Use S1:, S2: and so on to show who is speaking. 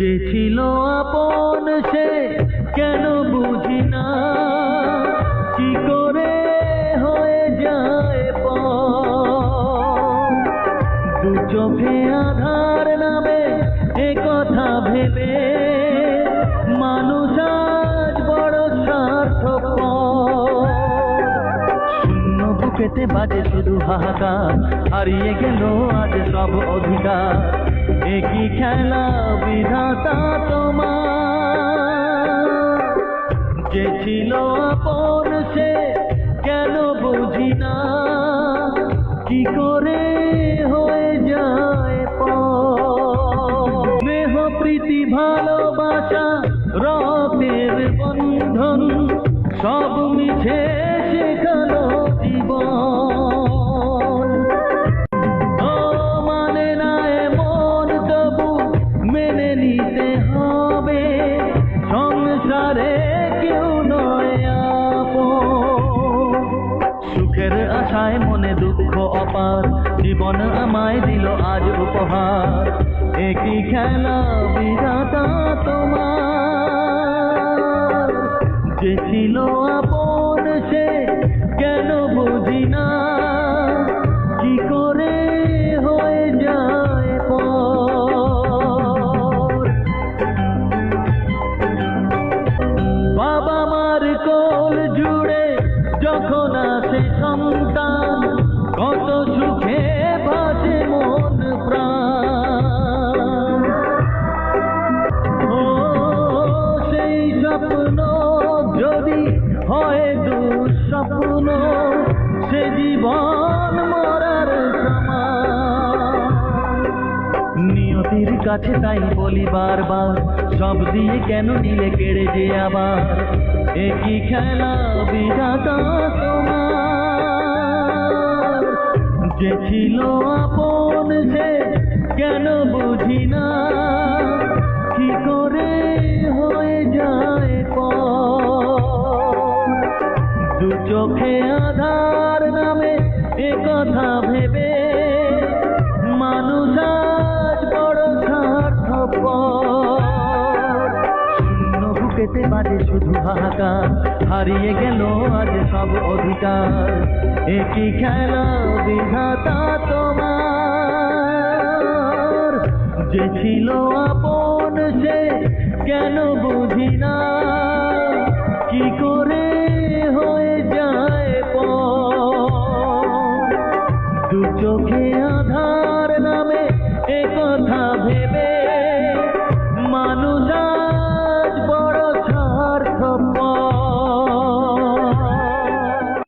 S1: যে ছিল আপন সে কেন বুঝি না, কি করে হয়ে যায় পর। দু চোখে আধার নামে এ কথা ভেবে মানুষ আজ বড় স্বার্থপর। শূন্য বুকেতে বাজে শুধু হাহাকার, হারিয়ে গেল আজ সব অধিকার। একই খেলা বিধাতা তোমার, যে ছিল আপন সে কেন বুঝি না, কি করে হয়ে যায় পর। স্নেহ প্রীতি ভালোবাসা রক্তের বন্ধন সব মিছে শেখালো জীবন। ও মানে না এমন তবু মেনে নিতে হবে, সংসারে কেউ নয় আপন। সুখের আশায় মনে দুঃখ অপার, জীবন আমায় দিল আজ উপহার। একই খেলা বিধাতা তোমার, যে ছিল আপন সে কেন বুঝি না, কি করে হয়ে যায় পর। বাবা মার কোল জুড়ে যখন আসে সন্তান, কত সুখে ভাসে মন প্রাণ। ও সেই স্বপ্ন যদি হয় দুঃস্বপ্ন, সে জীবন মরার সমান। নিয়তির কাছে তাই বলি বারবার, সব দিয়ে কেন নিলে কেড়ে যে আবার। একই খেলা বিধাতা তোমার, যে ছিল আপন সে কেন বুঝি না, কি করে হয়ে যায় পর। দু চোখে আধার নামে এ কথা ভেবে মানুষ আজ বড় স্বার্থপর। শূন্য বুকেতে বাজে শুধু হাহাকার, হারিয়ে গেল আজ সব অধিকার। একই খেলা বিধাতা তোমার, যে ছিল আপন সে কেন বুঝি না।